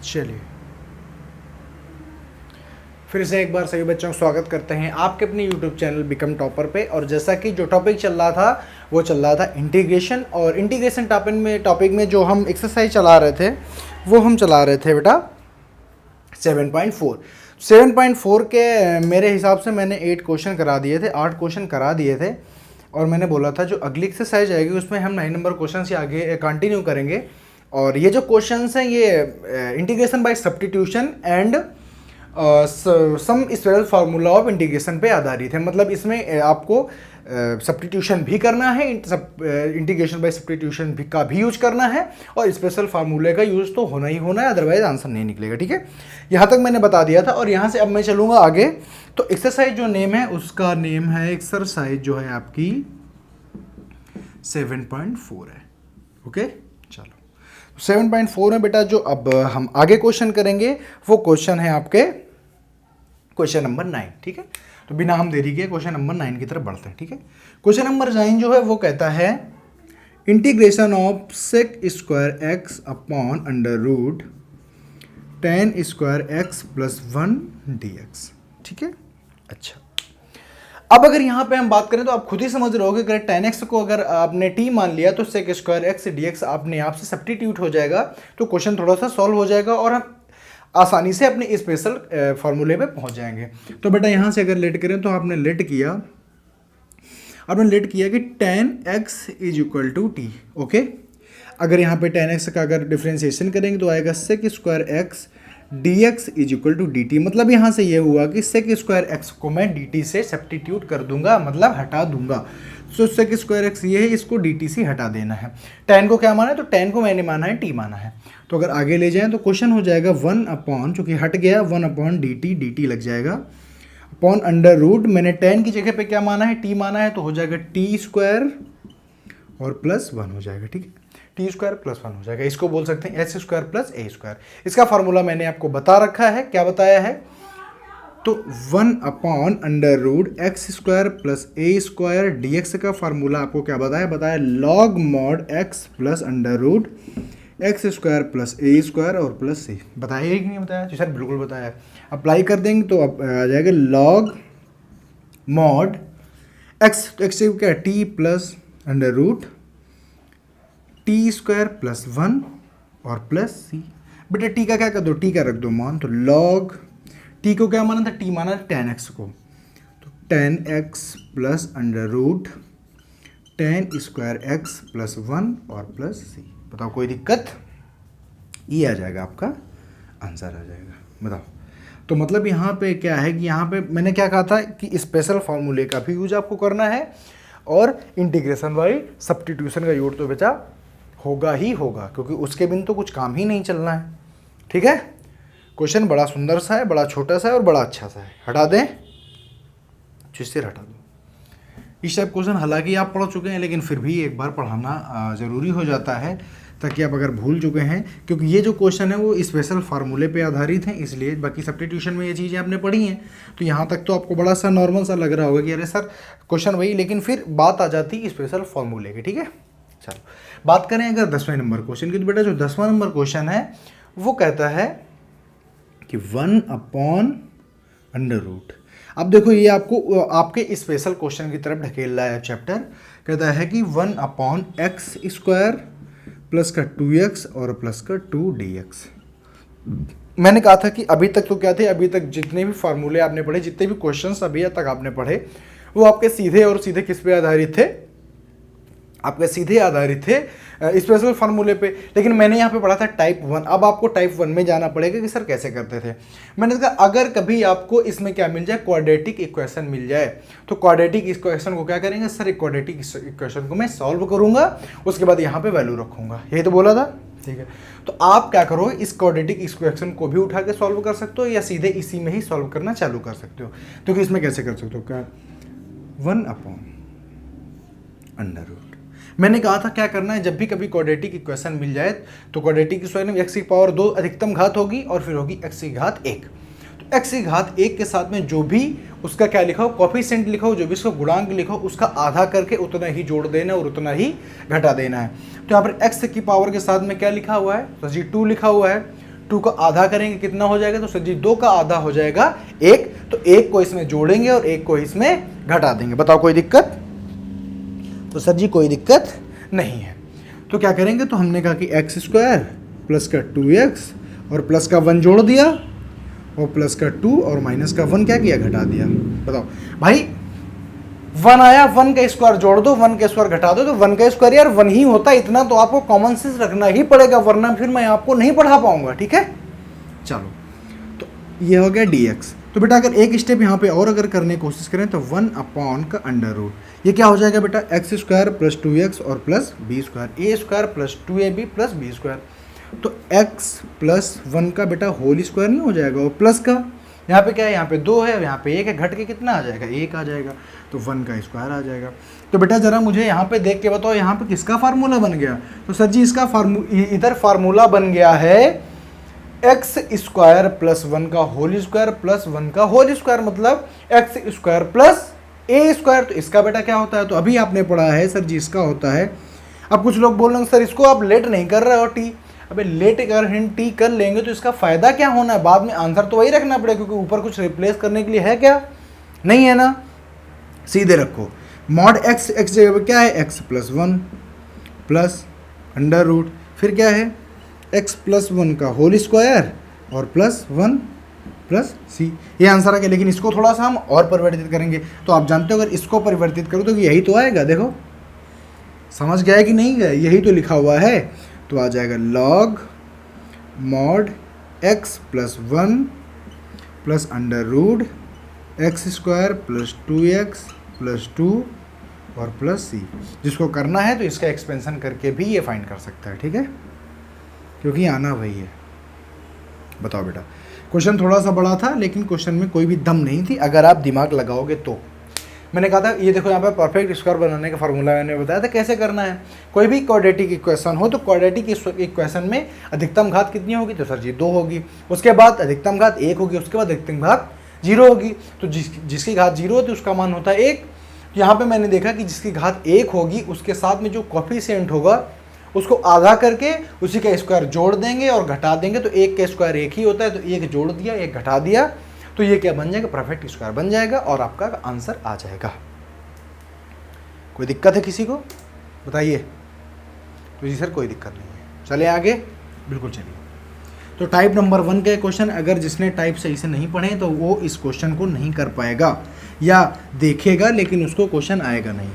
चलिए फिर से एक बार सभी बच्चों का स्वागत करते हैं आपके अपने YouTube चैनल बिकम टॉपर पे। और जैसा कि जो टॉपिक चल रहा था वो चल रहा था इंटीग्रेशन, और इंटीग्रेशन टॉपिक में जो हम एक्सरसाइज चला रहे थे वो हम चला रहे थे बेटा 7.4 के मेरे हिसाब से मैंने 8 क्वेश्चन करा दिए थे, 8 क्वेश्चन करा दिए थे। और मैंने बोला था जो अगली एक्सरसाइज आएगी उसमें हम 9 नंबर क्वेश्चन से आगे कंटिन्यू करेंगे। और ये जो क्वेश्चंस हैं ये integration by substitution and some special formula of integration पे आधारित है। मतलब इसमें आपको सब्स्टिट्यूशन भी करना है, इंटीग्रेशन बाय सब्स्टिट्यूशन भी का भी यूज करना है, और स्पेशल फार्मूले का यूज तो होना ही होना है, अदरवाइज आंसर नहीं निकलेगा। ठीक है, यहाँ तक मैंने बता दिया था। और यहाँ से अब मैं चलूँगा आगे। तो एक्सरसाइज जो नेम है उसका नेम है, एक्सरसाइज जो है आपकी 7.4 है। ओके, चलो 7.4 में बेटा जो अब हम आगे क्वेश्चन करेंगे वो क्वेश्चन है आपके क्वेश्चन नंबर 9। ठीक है, तो बिना हम देरी के क्वेश्चन नंबर 9 की तरफ बढ़ते हैं। ठीक है, क्वेश्चन नंबर 9 जो है वो कहता है integration of sec square x upon under root ten square x plus 1 dx। ठीक है, अच्छा अब अगर यहाँ पे हम बात करें तो आप खुद ही समझ रहे हो कि अगर टेन एक्स को अगर आपने टी मान लिया तो सेक स्क्वायर एक्स dx अपने आप से सब्स्टिट्यूट हो जाएगा, तो क्वेश्चन थोड़ा सा सॉल्व हो जाएगा और हम आसानी से अपने स्पेशल फार्मूले पे पहुंच जाएंगे। तो बेटा यहाँ से अगर लेट करें तो आपने लेट किया कि ten x is equal to t. Okay, अगर यहाँ पे टेन एक्स का अगर डिफ्रेंसिएशन करेंगे तो आएगा sec square x dx is equal to dt। मतलब यहाँ से ये हुआ कि सेक स्क्वायर एक्स को मैं dt से सब्स्टिट्यूट कर दूंगा, मतलब हटा दूंगा। सो सेक स्क्वायर एक्स ये है, इसको dt से हटा देना है। टेन को क्या माना है, तो टेन को मैंने माना है t माना है। तो अगर आगे ले जाएं तो क्वेश्चन हो जाएगा 1 अपॉन, चूंकि हट गया 1 अपॉन dt लग जाएगा, अपॉन अंडर रूट मैंने टेन की जगह पे क्या माना है, t माना है, तो हो जाएगा टी स्क्वायर और प्लस 1 हो जाएगा। ठीक है, टी स्क्वायर प्लस 1 हो जाएगा। इसको बोल सकते हैं S square plus a square. इसका फार्मूला मैंने आपको बता रखा है, क्या बताया है, तो 1 upon under root x square plus a square d का फार्मूला आपको क्या बताया log mod x plus under root x square plus a square और प्लस सी। बताया कि नहीं बताया? जी सर बिल्कुल बताया है। अप्लाई कर देंगे तो अब आ जाएगा लॉग मॉड एक्स, तो एक्स क्या है t plus under root t square plus 1 और प्लस सी। बेटा टी का क्या कर दो, टी का रख दो मान, तो लॉग टी को क्या माना था, टी माना था टेन एक्स को, तो ten x plus under root ten square x plus 1 और प्लस सी। बताओ कोई दिक्कत? ये आ जाएगा आपका आंसर आ जाएगा। बताओ, तो मतलब यहाँ पे क्या है कि यहाँ पे मैंने क्या कहा था कि स्पेशल फार्मूले का भी यूज आपको करना है और इंटीग्रेशन बाई सब्स्टिट्यूशन का यूज तो बेटा होगा ही होगा, क्योंकि उसके बिन तो कुछ काम ही नहीं चलना है। ठीक है, क्वेश्चन बड़ा सुंदर सा है, बड़ा छोटा सा है और बड़ा अच्छा सा है। हटा दें, जिससे हटा दो इस टाइप क्वेश्चन। हालांकि आप पढ़ चुके हैं लेकिन फिर भी एक बार पढ़ाना ज़रूरी हो जाता है, ताकि आप अगर भूल चुके हैं, क्योंकि ये जो क्वेश्चन है वो स्पेशल फार्मूले पे आधारित हैं, इसलिए बाकी सब्स्टिट्यूशन में ये चीज़ें आपने पढ़ी हैं तो यहाँ तक तो आपको बड़ा सा नॉर्मल सा लग रहा होगा कि अरे सर क्वेश्चन वही, लेकिन फिर बात आ जाती स्पेशल फार्मूले की। ठीक है, चलो बात करें अगर 10वें नंबर क्वेश्चन की, तो बेटा जो 10वां नंबर क्वेश्चन है वो कहता है कि 1 अपॉन अंडर रूट। अब देखो ये आपको आपके स्पेशल क्वेश्चन की तरफ ढकेल रहा है चैप्टर। कहता है कि 1 अपॉन एक्स स्क्वायर प्लस का 2x और प्लस का 2dx। मैंने कहा था कि अभी तक तो क्या थे, अभी तक जितने भी फार्मूले आपने पढ़े, जितने भी क्वेश्चंस अभी तक आपने पढ़े, वो आपके सीधे और सीधे किस पे आधारित थे, आपके सीधे आधारित थे स्पेशल फार्मूले पे। लेकिन मैंने यहाँ पे पढ़ा था टाइप 1। अब आपको टाइप 1 में जाना पड़ेगा कि सर कैसे करते थे। मैंने कहा अगर कभी आपको इसमें क्या मिल जाए, क्वाड्रेटिक इक्वेशन मिल जाए, तो क्वाड्रेटिक इक्वेशन को क्या करेंगे सर, एक क्वाड्रेटिक इक्वेशन को मैं सॉल्व करूंगा, उसके बाद यहाँ पे वैल्यू रखूंगा, यही तो बोला था। ठीक है, तो आप क्या करो, इस क्वाड्रेटिक इक्वेशन को भी उठा के सॉल्व कर सकते हो या सीधे इसी में ही सॉल्व करना चालू कर सकते हो। तो इसमें कैसे कर सकते हो, क्या 1 अपॉन अंडर रूट। मैंने कहा था क्या करना है, जब भी कभी क्वाड्रेटिक इक्वेशन मिल जाए तो क्वाड्रेटिक इक्वेशन में x की पावर 2 अधिकतम घात होगी और फिर होगी x की घात 1। तो x की घात 1 के साथ में जो भी उसका क्या लिखा हो, कोफिशिएंट लिखा हो, जो भी उसका गुणांक लिखा हो, उसका आधा करके उतना ही जोड़ देना और उतना ही घटा देना है। तो यहाँ पर x की पावर के साथ में क्या लिखा हुआ है, तो जी 2 लिखा हुआ है। 2 का आधा करेंगे कितना हो जाएगा, तो सर जी 2 का आधा हो जाएगा 1, तो 1 को इसमें जोड़ेंगे और 1 को इसमें घटा देंगे। बताओ कोई दिक्कत? तो सर जी कोई दिक्कत नहीं है। तो क्या करेंगे, तो हमने कहा कि एक्स स्क्वायर प्लस का 2x और प्लस का 1 जोड़ दिया और प्लस का 2 और माइनस का 1 क्या किया, घटा दिया। बताओ भाई 1 आया, 1 का स्क्वायर जोड़ दो, 1 का स्क्वायर घटा दो, तो 1 का स्क्वायर यार 1 ही होता है, इतना तो आपको कॉमन सेंस रखना ही पड़ेगा, वरना फिर मैं आपको नहीं पढ़ा पाऊंगा। ठीक है, चलो तो ये हो गया dx। तो बेटा अगर एक स्टेप यहाँ पे और अगर करने की कोशिश करें तो 1 अपॉन का अंडर रूट, ये क्या हो जाएगा बेटा, एक्स स्क्वायर प्लस 2x और plus b square, a square plus 2ab plus b square. तो x प्लस 1 का बेटा होल स्क्वायर नहीं हो जाएगा, और प्लस का यहाँ पे क्या है, यहाँ पे 2 है, यहाँ पे 1 है, घट के कितना आ जाएगा, 1 आ जाएगा, तो 1 का स्क्वायर आ जाएगा। तो बेटा जरा मुझे यहाँ पे देख के बताओ, यहाँ पे किसका फार्मूला बन गया, तो सर जी इसका इधर फार्मूला बन गया है एक्स स्क्वायर प्लस 1 का होल स्क्वायर प्लस 1 का होल स्क्वायर, मतलब x square plus a square. तो इसका बेटा क्या होता है, तो अभी आपने पढ़ा है सर जी इसका होता है, अब कुछ लोग बोल रहे हैं सर इसको आप लेट नहीं कर रहे हो टी, अबे लेट अगर हम टी कर लेंगे तो इसका फायदा क्या होना है, बाद में आंसर तो वही रखना पड़ेगा, क्योंकि ऊपर कुछ रिप्लेस करने के लिए है क्या, नहीं है ना, सीधे रखो। मॉड एक्स, एक्स जगह पे क्या है, x plus 1 plus under root, फिर क्या है एक्स प्लस 1 का होल स्क्वायर और प्लस 1 प्लस सी, ये आंसर आ गया। लेकिन इसको थोड़ा सा हम और परिवर्तित करेंगे, तो आप जानते हो अगर इसको परिवर्तित करो तो यही तो आएगा, देखो समझ गया कि नहीं गया, यही तो लिखा हुआ है। तो आ जाएगा log mod x plus 1 plus under root x square plus 2x plus 2 और प्लस सी। जिसको करना है तो इसका एक्सपेंशन करके भी ये फाइंड कर सकता है, ठीक है, क्योंकि आना वही है। बताओ बेटा, क्वेश्चन थोड़ा सा बड़ा था लेकिन क्वेश्चन में कोई भी दम नहीं थी, अगर आप दिमाग लगाओगे तो। मैंने कहा था ये देखो यहाँ पे परफेक्ट स्क्वायर बनाने का फार्मूला मैंने बताया था कैसे करना है। कोई भी क्वाड्रेटिक इक्वेशन हो तो क्वाड्रेटिक इक्वेशन में अधिकतम घात कितनी होगी, तो सर जी 2 होगी, उसके बाद अधिकतम घात 1 होगी, उसके बाद अधिकतम घात 0 होगी। तो जिसकी घात 0 होती है उसका मान होता है 1। यहाँ पे मैंने देखा कि जिसकी घात 1 होगी उसके साथ में जो कोफिशिएंट होगा उसको आधा करके उसी का स्क्वायर जोड़ देंगे और घटा देंगे, तो 1 का स्क्वायर 1 ही होता है, तो 1 जोड़ दिया 1 घटा दिया, तो ये क्या बन जाएगा, परफेक्ट स्क्वायर बन जाएगा और आपका आंसर आ जाएगा। कोई दिक्कत है किसी को, बताइए। तो जी सर कोई दिक्कत नहीं है, चले आगे, बिल्कुल चलिए। तो टाइप नंबर 1 के क्वेश्चन अगर जिसने टाइप सही से नहीं पढ़े तो वो इस क्वेश्चन को नहीं कर पाएगा, या देखेगा लेकिन उसको क्वेश्चन आएगा नहीं,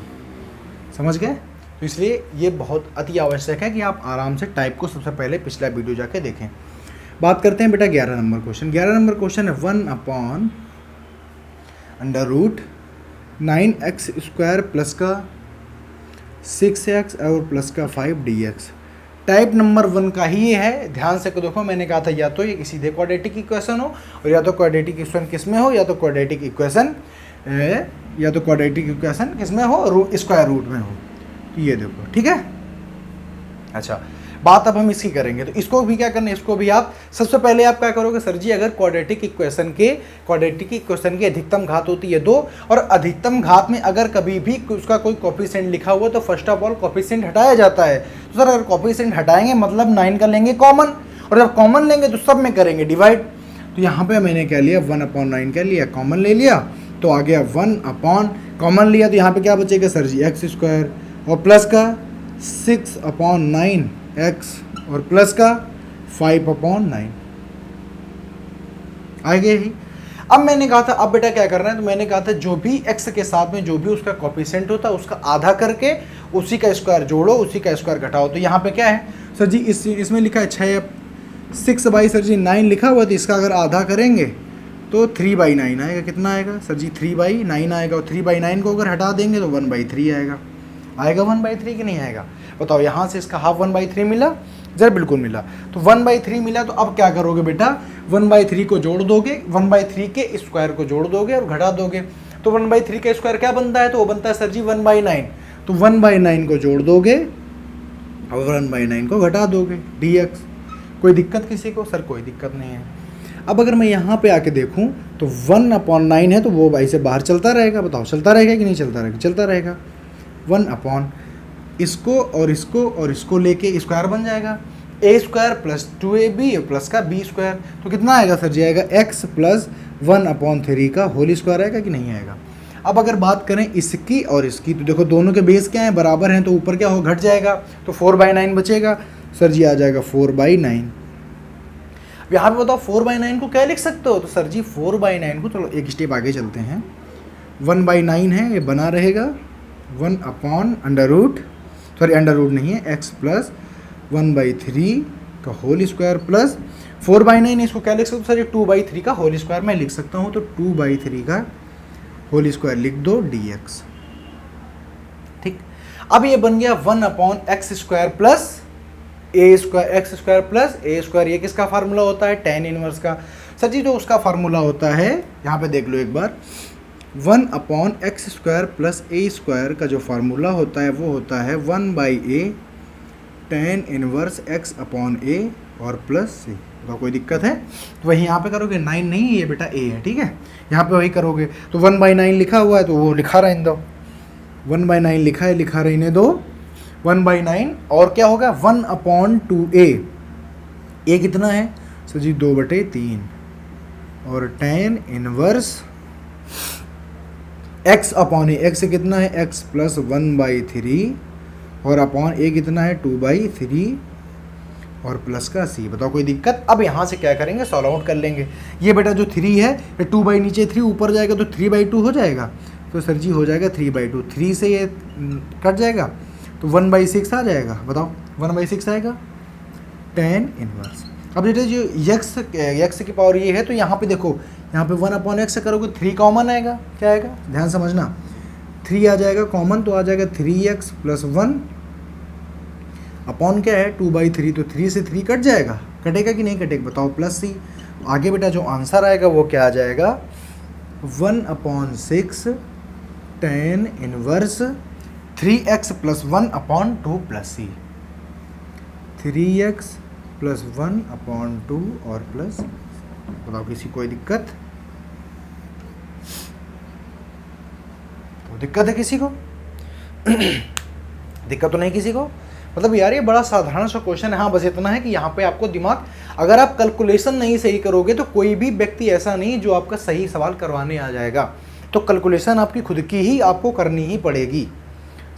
समझ गए। तो इसलिए ये बहुत अति आवश्यक है कि आप आराम से टाइप को सबसे पहले पिछला वीडियो जाके देखें। बात करते हैं बेटा 11 नंबर क्वेश्चन। 11 नंबर क्वेश्चन है 1 upon under root 9x square plus का 6x और प्लस का 5 dx। टाइप नंबर 1 का ही ये है, ध्यान से देखो, मैंने कहा था या तो ये सीधे क्वाड्रेटिक इक्वेशन हो और या तो क्वाड्रेटिक इक्वेशन किस में हो, या तो क्वाड्रेटिक इक्वेशन किस में हो, स्क्वायर रूट में हो। तो ये देखो, ठीक है। अच्छा, बात अब हम इसकी करेंगे, तो इसको भी क्या करना है, इसको भी आप सबसे पहले आप क्या करोगे, सर जी अगर क्वाड्रेटिक इक्वेशन की अधिकतम घात होती है 2 और अधिकतम घात में अगर कभी भी उसका कोई कोफिशिएंट लिखा हुआ तो फर्स्ट ऑफ ऑल कोफिशिएंट हटाया जाता है। तो सर अगर कोफिशिएंट हटाएंगे मतलब 9 का लेंगे कॉमन, और जब कॉमन लेंगे तो सब में करेंगे डिवाइड। तो यहाँ पे मैंने क्या लिया, 1/9 क्या लिया, कॉमन ले लिया, तो आ गया 1 अपॉन, कॉमन लिया तो यहाँ पे क्या बचेगा सर जी, एक्स स्क्वायर और प्लस का 6/9 x और प्लस का 5/9 आ गए ही। अब मैंने कहा था अब बेटा क्या करना है, तो मैंने कहा था जो भी x के साथ में जो भी उसका कोफिशिएंट होता है उसका आधा करके उसी का स्क्वायर जोड़ो, उसी का स्क्वायर घटाओ। तो यहाँ पे क्या है सर जी, इसमें लिखा है 6 सर जी 9 लिखा हुआ, तो इसका अगर आधा करेंगे तो 3/9 आएगा। कितना आएगा सर जी, 3/9 आएगा, और 3/9 को अगर हटा देंगे तो 1/3 आएगा। 1/3 कि नहीं आएगा, बताओ। यहाँ से इसका हाफ 1/3 मिला, जरा बिल्कुल मिला, तो 1/3 मिला। तो अब क्या करोगे बेटा, 1/3 को जोड़ दोगे, 1/3 के स्क्वायर को जोड़ दोगे और घटा दोगे। तो 1/3 का स्क्वायर क्या बनता है, तो वो बनता है सर जी 1/9। तो 1/9 को जोड़ दोगे और 1/9 को घटा दोगे dx। कोई दिक्कत किसी को, सर कोई दिक्कत नहीं है। अब अगर मैं यहाँ पे आके देखूँ तो 1/9 है तो वो भाई से बाहर चलता रहेगा, बताओ चलता रहेगा कि नहीं चलता रहेगा, चलता रहेगा। 1 अपॉन इसको और इसको और इसको लेके स्क्वायर बन जाएगा, ए स्क्वायर प्लस 2ab प्लस का बी स्क्वायर, तो कितना आएगा सर जी? आएगा x प्लस 1/3 का होल स्क्वायर आएगा कि नहीं आएगा? अब अगर बात करें इसकी और इसकी, तो देखो दोनों के बेस क्या हैं? बराबर हैं, तो ऊपर क्या हो? घट जाएगा, तो 4/9 बचेगा सर जी, आ जाएगा 4/9। अब यहाँ पे बताओ 4/9 को क्या लिख सकते हो? तो सर जी 4/9 को, चलो एक स्टेप आगे चलते हैं, 1/9 है ये बना रहेगा 1/√, सॉरी अंडर रूट नहीं है, x प्लस 1/3 का होल स्क्वायर प्लस 4/9, इसको क्या लिख सकते हो सर? 2/3 का होल स्क्वायर मैं लिख सकता हूँ, तो 2/3 का होल स्क्वायर लिख दो dx। ठीक, अब ये बन गया 1/x² plus a square, x square plus a square. ये किसका फार्मूला होता है? tan इनवर्स का। सर जी जो उसका फार्मूला होता है, यहाँ पे देख लो एक बार, 1/x² प्लस ए स्क्वायर का जो फार्मूला होता है वो होता है 1/a tan इनवर्स x/a और प्लस c। तो कोई दिक्कत है? तो वही यहाँ पे करोगे, 9 नहीं ये बेटा a है, ठीक है, यहाँ पे वही करोगे। तो 1/9 लिखा हुआ है तो वो लिखा रहने दो, 1/9 लिखा है, लिखा रहने दो 1/9, और क्या होगा 1/2a, a कितना है सर जी? 2/3, और tan इनवर्स x/a, x कितना है? x प्लस 1/3, और अपॉन a कितना है? 2/3, और प्लस का c। बताओ कोई दिक्कत? अब यहाँ से क्या करेंगे? सॉल्व आउट कर लेंगे। ये बेटा जो 3 है, ये 2 नीचे 3 ऊपर जाएगा तो 3/2 हो जाएगा, तो सर जी हो जाएगा 3/2, 3 से ये कट जाएगा तो 1/6 आ जाएगा। बताओ 1/6 आएगा tan इनवर्स। अब बेटा जो x की पावर ये है, तो यहाँ पे देखो, यहाँ पे 1/x करोगे 3 कॉमन आएगा, क्या आएगा? ध्यान समझना, 3 आ जाएगा कॉमन, तो आ जाएगा 3x प्लस 1 अपॉन क्या है? 2/3, तो 3 से 3 कट जाएगा, कटेगा कि नहीं कटेगा? बताओ प्लस c। आगे बेटा जो आंसर आएगा वो क्या आ जाएगा? 1/6 tan inverse 3x plus 1/2 plus c, 3x plus 1/2 और प्लस। बताओ किसी कोई दिक्कत? तो दिक्कत है किसी को? दिक्कत तो नहीं किसी को? मतलब यार ये बड़ा साधारण सा क्वेश्चन है। हाँ बस इतना है कि यहाँ पे आपको दिमाग, अगर आप कैलकुलेशन नहीं सही करोगे तो कोई भी व्यक्ति ऐसा नहीं जो आपका सही सवाल करवाने आ जाएगा, तो कैलकुलेशन आपकी खुद की ही आपको करनी ही पड़ेगी।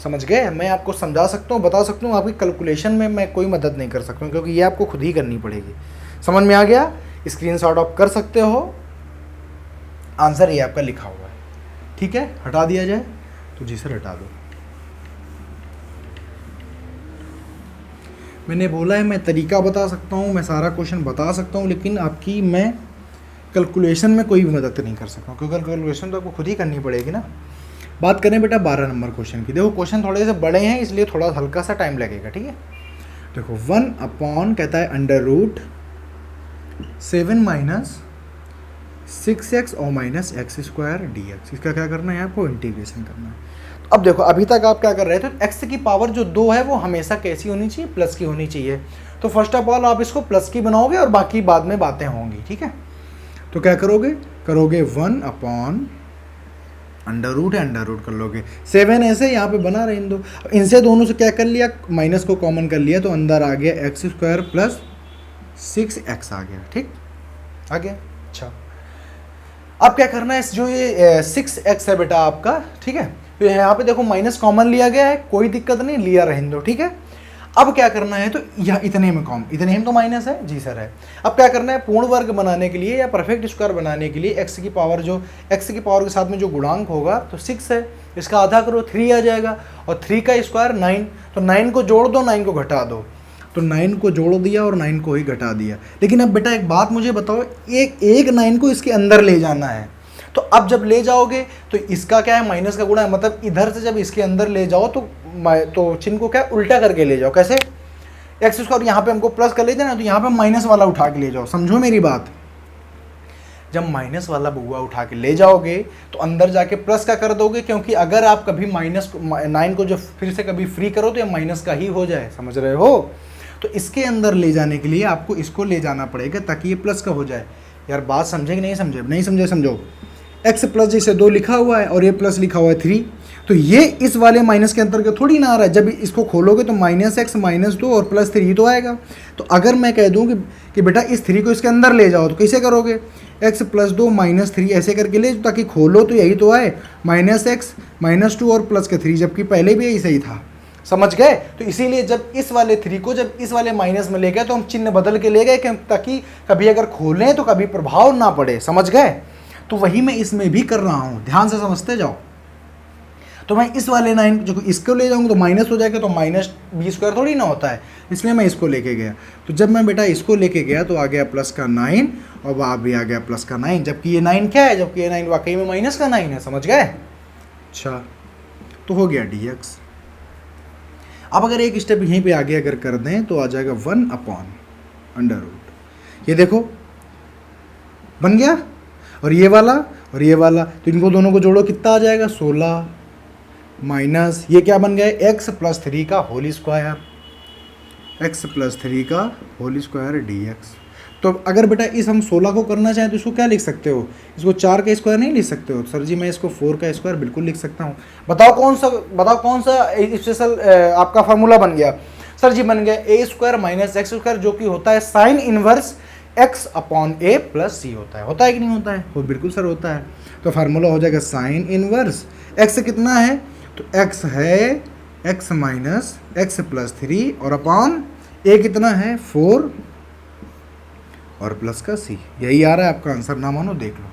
समझ गए? मैं आपको समझा सकता हूँ, बता सकता हूँ, आपकी कैलकुलेशन में मैं कोई मदद नहीं कर सकता हूँ, क्योंकि ये आपको खुद ही करनी पड़ेगी। समझ में आ गया? स्क्रीनशॉट आप कर सकते हो, आंसर ये आपका लिखा हुआ है, ठीक है। हटा दिया जाए तो जी सर हटा दो। मैंने बोला है मैं तरीका बता सकता हूँ, मैं सारा क्वेश्चन बता सकता हूँ, लेकिन आपकी मैं कैलकुलेशन में कोई भी मदद नहीं कर सकता हूँ, क्योंकि कैलकुलेशन तो आपको खुद ही करनी पड़ेगी ना। बात करें बेटा 12 नंबर क्वेश्चन की। देखो क्वेश्चन थोड़े से बड़े हैं, इसलिए थोड़ा हल्का सा टाइम लगेगा, ठीक है। देखो 1 कहता है √7 माइनस 6x और माइनस x² dx। इसका क्या करना है? आपको इंटीग्रेशन करना है। तो अब देखो अभी तक आप क्या कर रहे थे, तो x की पावर जो 2 है वो हमेशा कैसी होनी चाहिए? प्लस की होनी चाहिए। तो फर्स्ट ऑफ ऑल आप इसको प्लस की बनाओगे और बाकी बाद में बातें होंगी, ठीक है। तो क्या करोगे? 1/√, अंडर रूट कर लोगे। 7 ऐसे यहाँ पे बना रहे इन दो, इनसे दोनों से क्या कर लिया? माइनस को कॉमन कर लिया, तो अंदर आ गया x² प्लस 6x आ गया, ठीक आ गया। अच्छा अब क्या करना है? जो ये 6x है बेटा आपका, ठीक है, तो यहाँ पे देखो माइनस कॉमन लिया गया है, कोई दिक्कत नहीं, लिया रहने दो, ठीक है। अब क्या करना है? तो यह इतने में इतने में तो माइनस है, जी सर है। अब क्या करना है? पूर्ण वर्ग बनाने के लिए या परफेक्ट स्क्वायर बनाने के लिए x की पावर के साथ में जो गुणांक होगा तो 6 है, इसका आधा करो 3 आ जाएगा, और 3 का स्क्वायर 9, तो 9 को जोड़ दो 9 को घटा दो, तो 9 को जोड़ दिया और 9 को ही घटा दिया। लेकिन अब बेटा एक बात मुझे बताओ, एक 9 को इसके अंदर ले जाना है, तो अब जब ले जाओगे तो इसका क्या है? माइनस का गुणा है, मतलब इधर से जब इसके अंदर ले जाओ तो चिन्ह को क्या उल्टा करके ले जाओ। कैसे? x² यहाँ पे हमको प्लस कर ले जाना, तो यहाँ पे माइनस वाला उठा के ले जाओ। समझो मेरी बात, जब माइनस वाला बुआ उठा के ले जाओगे तो अंदर जाके प्लस का कर दोगे, क्योंकि अगर आप कभी -9 को जो फिर से कभी फ्री करो तो ये माइनस का ही हो जाए। समझ रहे हो? तो इसके अंदर ले जाने के लिए आपको इसको ले जाना पड़ेगा ताकि ये प्लस का हो जाए। यार बात समझे कि नहीं समझे? नहीं समझे? समझो, x प्लस जैसे 2 लिखा हुआ है और ये प्लस लिखा हुआ है 3, तो ये इस वाले माइनस के अंतर्गत थोड़ी ना आ रहा है। जब इसको खोलोगे तो -x -2 और +3 तो आएगा। तो अगर मैं कह दूं कि बेटा इस 3 को इसके अंदर ले जाओ, तो कैसे करोगे? x + 2 -3 ऐसे करके ले, ताकि खोलो तो यही तो आए, -x -2 और प्लस के 3, जबकि पहले भी यही सही था। समझ गए? तो इसीलिए जब इस वाले 3 को जब इस वाले माइनस में ले गए तो हम चिन्ह बदल के ले गए, ताकि कभी अगर खोलें तो कभी प्रभाव ना पड़े। समझ गए? तो वही मैं इसमें भी कर रहा हूं, ध्यान से समझते जाओ। तो मैं इस वाले 9 जो इसको ले जाऊंगा तो माइनस हो जाएगा, तो -b² थोड़ी ना होता है, इसलिए मैं इसको लेके गया। तो जब मैं बेटा इसको लेके गया तो आ गया प्लस का 9 और वहाँ भी आ गया प्लस का 9, जबकि ये 9 क्या है? जबकि ये 9 वाकई में माइनस का 9 है। समझ गए? अच्छा, तो हो गया dx। अब अगर एक स्टेप यहीं पे आगे अगर कर दें तो आ जाएगा 1/√। ये देखो बन गया, और ये वाला और ये वाला, तो इनको दोनों को जोड़ो, कितना आ जाएगा? 16 माइनस ये क्या बन गया? x + 3 का होल स्क्वायर, x + 3 का होल स्क्वायर dx। तो अगर बेटा इस हम 16 को करना चाहें तो इसको क्या लिख सकते हो? इसको 4 का स्क्वायर नहीं लिख सकते हो? सर जी मैं इसको 4 का स्क्वायर बिल्कुल लिख सकता हूँ। बताओ कौन सा स्पेशल आपका फार्मूला बन गया? सर जी बन गया a² - x², जो कि होता है साइन इनवर्स x/a + c होता है कि नहीं होता है? वो बिल्कुल सर होता है। तो फार्मूला हो जाएगा साइन इनवर्स x कितना है? तो x है x - x + 3 और अपॉन a कितना है? 4 और प्लस का c। यही आ रहा है आपका आंसर, ना मानो देख लो।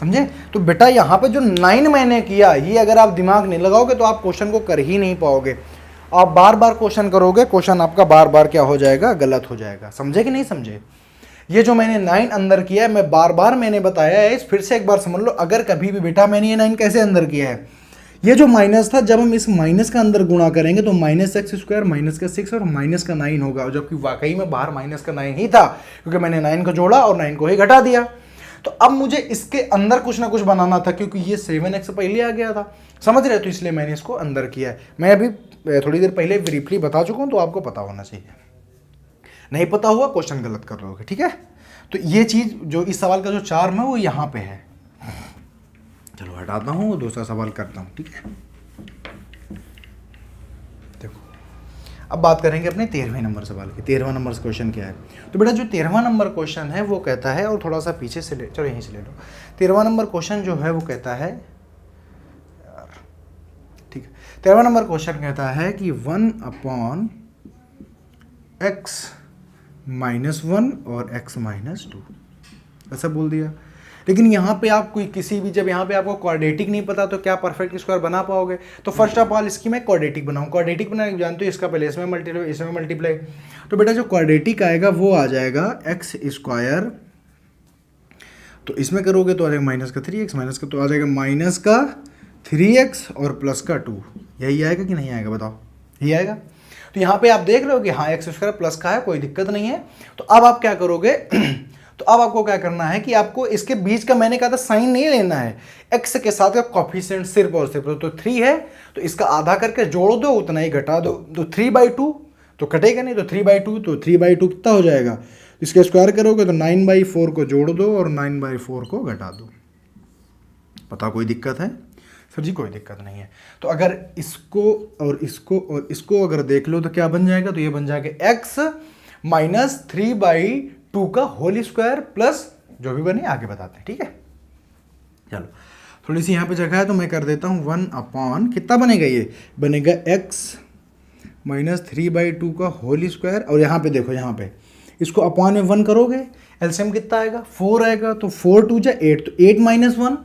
समझे? तो बेटा यहाँ पे जो 9 मैंने किया, ये अगर आप दिमाग नहीं लगाओगे तो आप क्वेश्चन को कर ही नहीं पाओगे। आप बार बार क्वेश्चन करोगे, क्वेश्चन आपका बार बार क्या हो जाएगा? गलत हो जाएगा। समझे कि नहीं समझे? ये जो मैंने 9 अंदर किया है, मैं बार बार मैंने बताया है, फिर से एक बार समझ लो। अगर कभी भी बेटा मैंने ये 9 कैसे अंदर किया है, ये जो माइनस था, जब हम इस माइनस का अंदर गुणा करेंगे तो -x² -6 और -9 होगा, जबकि वाकई में बाहर -9 ही था, क्योंकि मैंने 9 को जोड़ा और 9 को ही घटा दिया। तो अब मुझे इसके अंदर कुछ ना कुछ बनाना था, क्योंकि ये 7x पहले आ गया था। समझ रहे? तो इसलिए मैंने इसको अंदर किया है। मैं अभी थोड़ी देर पहले ब्रीफली बता चुका हूं, तो आपको पता होना चाहिए। नहीं पता हुआ क्वेश्चन गलत कर रहे होगे, ठीक है? तो ये चीज जो इस सवाल का जो चार्म है वो यहाँ पे है। चलो हटाता हूँ, दूसरा सवाल करता हूँ, ठीक है? देखो अब बात करेंगे अपने 13वें नंबर सवाल की। 13वां नंबर क्वेश्चन क्या है? तो बेटा जो 13वां नंबर क्वेश्चन है वो कहता है, और थोड़ा सा पीछे से ले, चलो यहीं से ले लो। 13वां नंबर क्वेश्चन जो है वो कहता है, ठीक है, 13वां नंबर क्वेश्चन कहता है कि 1/x -1 और x -2 ऐसा बोल दिया। लेकिन यहाँ पे आप कोई किसी भी, जब यहाँ पे आपको क्वाड्रेटिक नहीं पता तो क्या परफेक्ट स्क्वायर बना पाओगे? तो फर्स्ट ऑफ ऑल इसकी मैं क्वाड्रेटिक बनाऊँ। क्वाड्रेटिक बनाने जानते हो, इसका पहले इसमें मल्टीप्लाई। तो बेटा जो क्वाड्रेटिक आएगा वो आ जाएगा x², तो इसमें करोगे तो आ जाएगा -3x, माइनस का तो आ जाएगा -3x और प्लस का 2। यही आएगा कि नहीं आएगा? बताओ, यही आएगा। तो यहाँ पे आप देख रहे हो कि हाँ x² प्लस का है, कोई दिक्कत नहीं है। तो अब आप क्या करोगे? तो अब आपको क्या करना है कि आपको इसके बीच का, मैंने कहा था साइन नहीं लेना है, x के साथ का कोफिशिएंट सिर्फ और सिर्फ, तो 3 है तो इसका आधा करके जोड़ दो, उतना ही घटा दो। तो 3/2 तो कटेगा नहीं, तो 3/2, तो 3/2 कितना हो जाएगा? इसके स्क्वायर करोगे तो 9/4 को जोड़ दो और 9/4 को घटा दो। पता कोई दिक्कत है? सर जी कोई दिक्कत नहीं है। तो अगर इसको और इसको और इसको अगर देख लो तो क्या बन जाएगा? तो ये बन जाएगा x -3/2 का होल स्क्वायर प्लस जो भी बने आगे बताते हैं, ठीक है? चलो थोड़ी सी यहाँ पे जगह है तो मैं कर देता हूँ 1/, कितना बनेगा? ये बनेगा x -3/2 का होल स्क्वायर, और यहाँ पे देखो, यहाँ पे इसको अपॉन में 1 करोगे, एलसीएम कितना आएगा? 4 आएगा। तो 4 2 जा 8, तो 8 - 1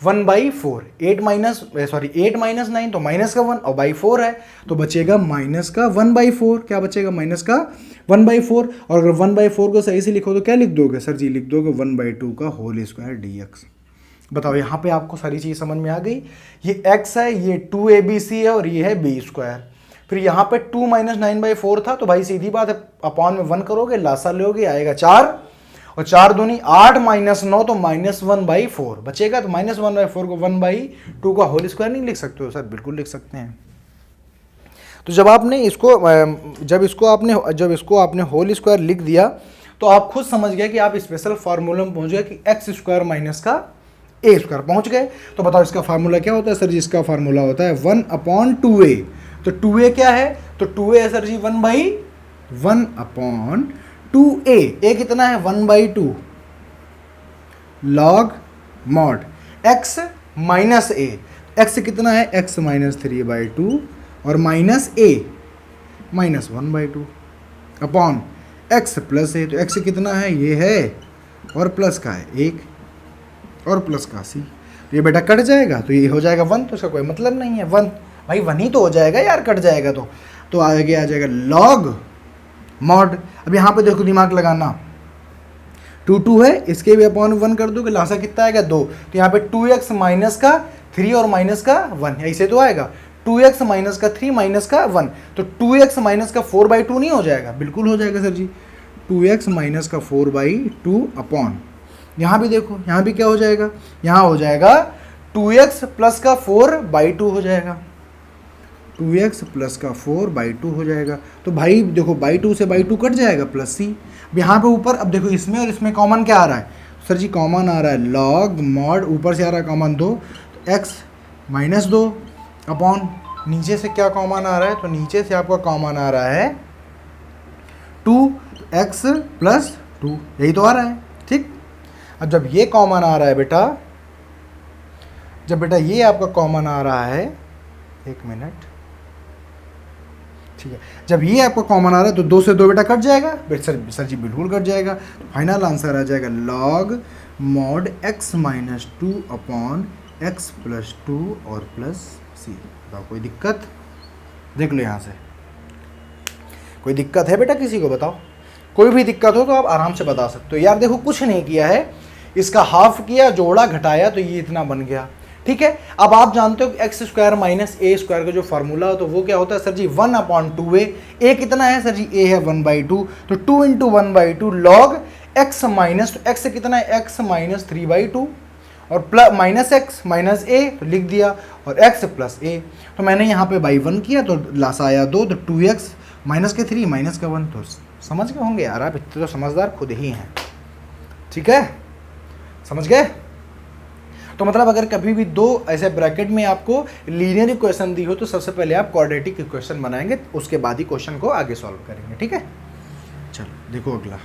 -1/4, 8 -9 तो माइनस का 1 और बाई 4 है, तो बचेगा -1/4। क्या बचेगा? -1/4। और अगर 1/4 को सही से लिखो तो क्या लिख दोगे? सर जी लिख दोगे 1/2 का होल स्क्वायर dx। बताओ यहाँ पे आपको सारी चीज़ समझ में आ गई? ये x है, ये 2abc है और ये है b²। फिर यहाँ पे 2 - 9/4 था, तो भाई सीधी बात है, अपॉन में 1 करोगे, लासा लोगे, आएगा 4 और 4 दूनी 8 -9 तो -1/4 बचेगा। तो -1/4 को 1/2 का होल स्क्वायर नहीं लिख सकते हो? सर बिल्कुल लिख सकते हैं। तो जब इसको आपने होल स्क्वायर लिख दिया तो आप खुद समझ गए कि आप स्पेशल फार्मूला में पहुंच गए कि x² माइनस का ए स्क्वायर पहुंच गए। तो बताओ इसका फार्मूला क्या होता है सर जी? इसका फार्मूला होता है 1/2a। तो 2a क्या है? तो 2a है सर जी 1/2a। ए कितना है? 1/2 log mod x minus a. x कितना है? x माइनस 3/2 और minus a minus 1/2 upon x plus a. तो x कितना है? ये है और प्लस का है 1 और प्लस का c। तो ये बेटा कट जाएगा, तो ये हो जाएगा 1। तो इसका कोई मतलब नहीं है 1, भाई 1 ही तो हो जाएगा यार, कट जाएगा तो आगे आ जाएगा log mod। अब यहाँ पे देखो दिमाग लगाना, 2 है, इसके भी अपॉन 1 कर दो कि लासा कितना आएगा 2। तो यहाँ पे 2x माइनस का 3 और माइनस का 1 ऐसे तो आएगा 2x माइनस का 3 माइनस का 1। तो 2x माइनस का 4/2 नहीं हो जाएगा? बिल्कुल हो जाएगा सर जी। 2x माइनस का 4/2 अपॉन, यहाँ भी देखो, यहाँ भी क्या हो जाएगा? यहाँ हो जाएगा 2x प्लस का 4/2 हो जाएगा, 2x प्लस का 4/2 हो जाएगा। तो भाई देखो बाई 2 से बाई 2 कट जाएगा प्लस c। अब यहाँ पे ऊपर, अब देखो इसमें और इसमें कॉमन क्या आ रहा है सर जी? कॉमन आ रहा है log mod, ऊपर से आ रहा है कॉमन 2, तो x माइनस 2 अपॉन नीचे से क्या कॉमन आ रहा है? तो नीचे से आपका कॉमन आ रहा है 2x प्लस 2, यही तो आ रहा है, ठीक। अब जब ये कॉमन आ रहा है बेटा, जब बेटा ये आपका कॉमन आ रहा है, एक मिनट, ठीक है, जब ये आपका कॉमन आ रहा है तो 2 से 2 बेटा कट जाएगा। सर जी बिल्कुल कट जाएगा। तो फाइनल आंसर आ जाएगा log mod x minus 2 upon x plus 2 और प्लस c। बताओ कोई दिक्कत? देख लो यहाँ से, कोई दिक्कत है बेटा किसी को? बताओ, कोई भी दिक्कत हो तो आप आराम से बता सकते हो। यार देखो कुछ नहीं किया है, इसका हाफ किया, जोड़ा, घटाया, तो ये इतना बन गया, ठीक है। अब आप जानते हो कि एक्स स्क्वायर माइनस ए स्क्वायर का जो फॉर्मूला हो तो वो क्या होता है सर जी? 1/2a। ए कितना है सर जी? ए है 1/2, तो 2 × 1/2 log x माइनस, तो x कितना है? x माइनस 3/2 और plus minus x minus a, तो लिख दिया, और x प्लस a। तो मैंने यहाँ पे बाई 1 किया तो लासा आया 2, तो 2x माइनस के 3 माइनस का 1। तो समझ गए होंगे यार, आप इतने तो समझदार खुद ही हैं, ठीक है, समझ गए? तो मतलब अगर कभी भी दो ऐसे ब्रैकेट में आपको लीनियर इक्वेशन दी हो तो सबसे पहले आप क्वाड्रेटिक इक्वेशन बनाएंगे, उसके बाद ही क्वेश्चन को आगे सॉल्व करेंगे, ठीक है। चलो देखो अगला,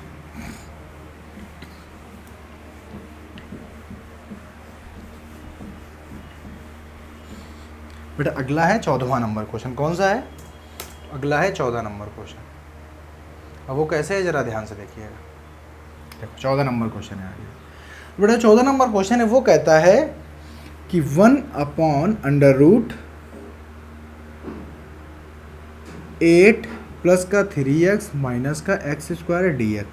बेटा अगला है 14वां नंबर क्वेश्चन। कौन सा है? अगला है 14 नंबर क्वेश्चन। अब वो कैसे है जरा ध्यान से देखिएगा। देखो 14 नंबर क्वेश्चन है आगे बेटा। 14 नंबर क्वेश्चन है, वो कहता है कि 1/8 प्लस का 3x माइनस का x स्क्वायर dx,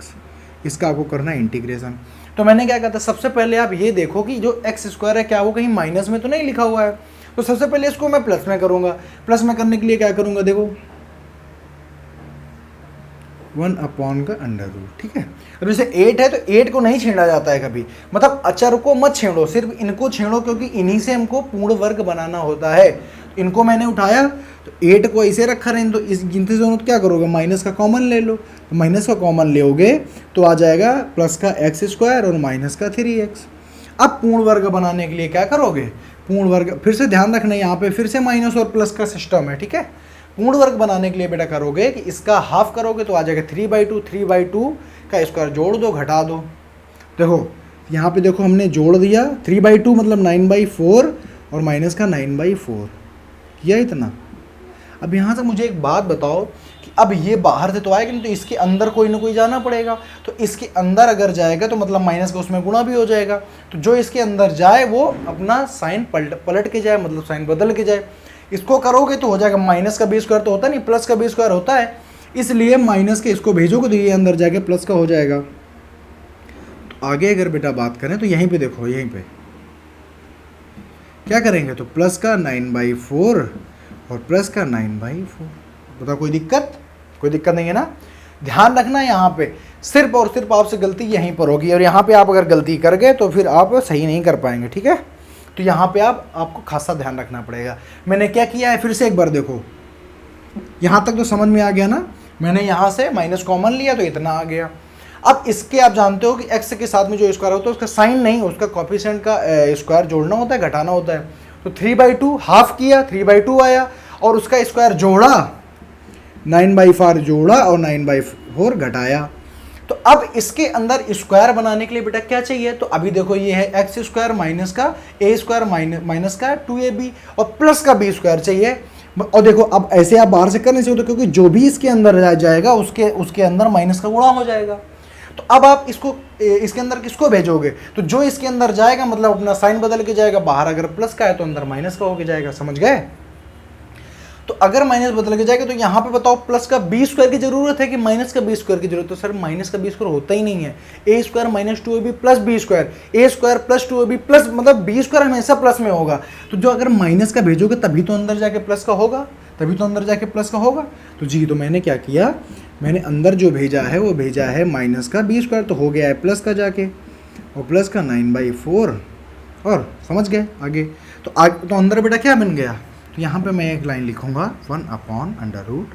इसका आपको करना है इंटीग्रेशन। तो मैंने क्या कहा था, सबसे पहले आप ये देखो कि जो x स्क्वायर है क्या वो कहीं माइनस में तो नहीं लिखा हुआ है। तो सबसे पहले इसको मैं प्लस में करूंगा। प्लस में करने के लिए क्या करूंगा, देखो 1/√ ठीक है। अब जैसे 8 है तो 8 को नहीं छेड़ा जाता है कभी, मतलब अचर को मत छेड़ो, सिर्फ इनको छेड़ो, क्योंकि इन्हीं से हमको पूर्ण वर्ग बनाना होता है। इनको मैंने उठाया तो 8 को ऐसे रखा रहे, तो इस गिनती से क्या करोगे, माइनस का कॉमन ले लो। तो माइनस का कॉमन लोगे तो आ जाएगा प्लस का x स्क्वायर और माइनस का 3x। अब पूर्ण वर्ग बनाने के लिए क्या करोगे, पूर्ण वर्ग, फिर से ध्यान रखना यहाँ पे फिर से माइनस और प्लस का सिस्टम है, ठीक है। पूर्ण वर्ग बनाने के लिए बेटा करोगे कि इसका हाफ करोगे तो आ जाएगा 3/2, 3/2 का स्क्वायर जोड़ दो, घटा दो। देखो यहाँ पे देखो हमने जोड़ दिया 3/2 मतलब 9/4 और माइनस का 9/4 किया इतना। अब यहाँ से मुझे एक बात बताओ कि अब ये बाहर से तो आएगा नहीं, तो इसके अंदर कोई ना कोई जाना पड़ेगा। तो इसके अंदर अगर जाएगा तो मतलब माइनस का उसमें गुणा भी हो जाएगा। तो जो इसके अंदर जाए वो अपना साइन पलट के जाए, मतलब साइन बदल के जाए। इसको करोगे तो हो जाएगा माइनस का बी स्क्वायर, तो होता नहीं, प्लस का बी स्क्वायर होता है, इसलिए माइनस के इसको भेजोगे तो ये अंदर जाके प्लस का हो जाएगा। तो आगे अगर बेटा बात करें तो यहीं पे देखो, यहीं पे क्या करेंगे, तो प्लस का 9/4 और प्लस का 9/4। बताओ कोई दिक्कत? कोई दिक्कत नहीं है ना। ध्यान रखना यहाँ पे सिर्फ और सिर्फ आपसे गलती यहीं पर होगी, और यहाँ पे आप अगर गलती कर गए तो फिर आप सही नहीं कर पाएंगे, ठीक है। तो यहाँ पे आपको खासा ध्यान रखना पड़ेगा। मैंने क्या किया है फिर से एक बार देखो, यहाँ तक तो समझ में आ गया ना। मैंने यहाँ से माइनस कॉमन लिया तो इतना आ गया। अब इसके आप जानते हो कि x के साथ में जो स्क्वायर होता है उसका साइन नहीं, उसका कोफिशिएंट का स्क्वायर जोड़ना होता है, घटाना होता है। तो 3/2 हाफ किया, 3/2 आया, और उसका स्क्वायर जोड़ा, 9/4 जोड़ा और 9/4 घटाया। तो अब इसके अंदर स्क्वायर बनाने के लिए बेटा क्या चाहिए, तो अभी देखो ये है एक्स स्क्वायर माइनस का ए स्क्वायर माइनस का 2ab और प्लस का बी स्क्वायर चाहिए। और देखो अब ऐसे आप बाहर से कर नहीं सकते क्योंकि जो भी इसके अंदर जाएगा उसके अंदर माइनस का गुणा हो जाएगा। तो अब आप इसके अंदर किसको भेजोगे, तो जो इसके अंदर जाएगा मतलब अपना साइन बदल के जाएगा, बाहर अगर प्लस का है तो अंदर माइनस का होके जाएगा, समझ गए। तो अगर माइनस बदल के जाएगा तो यहाँ पे बताओ प्लस का बी स्क्वायर की जरूरत है कि माइनस का बी स्क्वायर की जरूरत है, तो सर माइनस का बी स्क्वायर होता ही नहीं है। A square minus 2ab plus b square, a square plus 2ab plus, मतलब बी स्क्वायर हमेशा प्लस में होगा। तो जो अगर माइनस का भेजोगे तभी तो अंदर जाके प्लस का होगा, तभी तो अंदर जाके प्लस का होगा। तो जी तो मैंने क्या किया, मैंने अंदर जो भेजा है वो भेजा है माइनस का बी स्क्वायर, तो हो गया है प्लस का जाके, और प्लस का 9/4, और समझ गए आगे। तो अंदर बेटा क्या बन गया, तो यहाँ पे मैं एक लाइन लिखूंगा 1/√।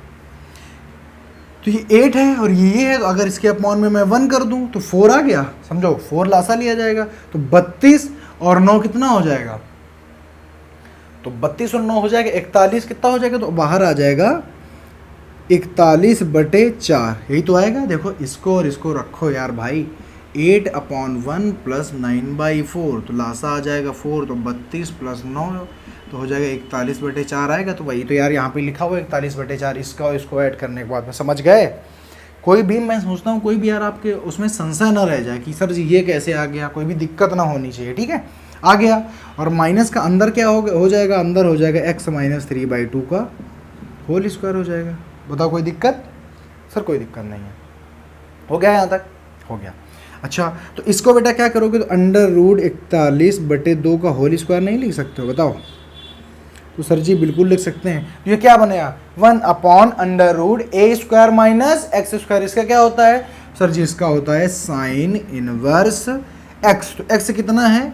तो ये 8 है और ये है, तो अगर इसके अपॉन में मैं 1 कर दूं तो 4 आ गया, समझो 4 लासा लिया जाएगा, तो 32 और 9 कितना हो जाएगा, तो 32 और 9 हो जाएगा 41, कितना हो जाएगा, तो बाहर आ जाएगा 41/4, यही तो आएगा। देखो इसको और इसको रखो यार भाई, 8/1 प्लस 9/4, तो लासा आ जाएगा 4, तो 32 प्लस 9 तो हो जाएगा 41/4 आएगा। तो वही तो यार यहाँ पे लिखा हुआ है 41/4, इसका और इसको ऐड करने के बाद में, समझ गए। कोई भी मैं सोचता हूँ कोई भी यार आपके उसमें संशय ना रह जाए कि सर जी ये कैसे आ गया, कोई भी दिक्कत ना होनी चाहिए, ठीक है। आ गया, और माइनस का अंदर क्या हो जाएगा, अंदर हो जाएगा x माइनस 3/2 का होल स्क्वायर हो जाएगा। बताओ कोई दिक्कत, सर कोई दिक्कत नहीं है, हो गया यहाँ तक, हो गया। अच्छा तो इसको बेटा क्या करोगे, तो अंडर√41/2 का होल स्क्वायर नहीं लिख सकते हो, बताओ। तो सर जी बिल्कुल लिख सकते हैं। तो ये क्या बनेगा, 1/√a² माइनस x स्क्वायर, इसका क्या होता है सर जी, इसका होता है साइन इनवर्स x। तो x कितना है,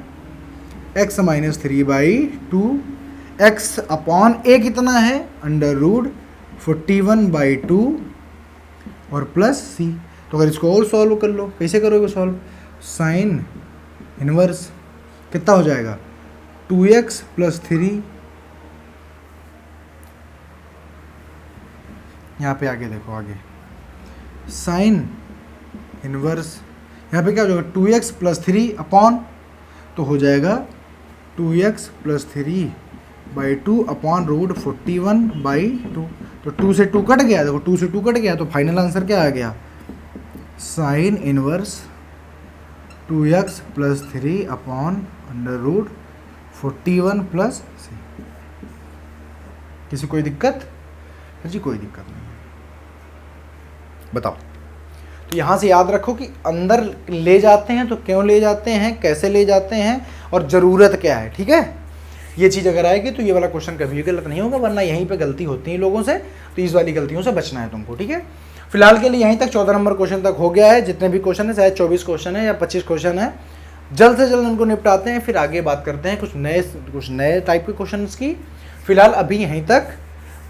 x minus 3/2, x upon a कितना है, अंडर√41/2 और प्लस c। तो अगर इसको और सॉल्व कर लो, कैसे करोगे सॉल्व, साइन इनवर्स कितना हो जाएगा, 2x प्लस 3, यहाँ पे आगे देखो, आगे साइन इनवर्स, यहाँ पे क्या हो जाएगा 2x प्लस 3 अपॉन, तो हो जाएगा 2x प्लस 3/2 अपॉन √41/2। तो 2 से 2 कट गया, देखो 2 से 2 कट गया, तो फाइनल आंसर क्या आ गया, sine inverse 2x plus 3 upon अंडर√41 प्लस c। किसी कोई दिक्कत, जी कोई दिक्कत नहीं है, बताओ। तो यहाँ से याद रखो कि अंदर ले जाते हैं तो क्यों ले जाते हैं, कैसे ले जाते हैं और ज़रूरत क्या है, ठीक है। ये चीज़ अगर आएगी तो ये वाला क्वेश्चन कभी भी गलत नहीं होगा, वरना यहीं पे गलती होती है लोगों से, तो इस वाली गलतियों से बचना है तुमको, ठीक है। फिलहाल के लिए यहीं तक 14 नंबर क्वेश्चन तक हो गया है। जितने भी क्वेश्चन है, शायद 24 क्वेश्चन है या 25 क्वेश्चन है, जल्द से जल्द उनको निपटाते हैं, फिर आगे बात करते हैं कुछ नए टाइप के क्वेश्चन की। फिलहाल अभी यहीं तक,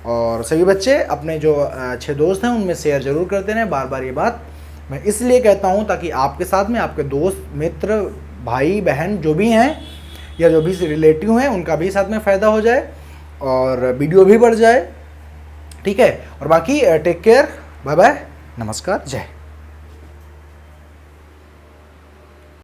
और सभी बच्चे अपने जो अच्छे दोस्त हैं उनमें शेयर जरूर करते रहें। बार बार ये बात मैं इसलिए कहता हूँ ताकि आपके साथ में आपके दोस्त मित्र भाई बहन जो भी हैं या जो भी रिलेटिव हैं उनका भी साथ में फ़ायदा हो जाए और वीडियो भी बढ़ जाए, ठीक है। और बाकी टेक केयर, बाय बाय, नमस्कार, जय।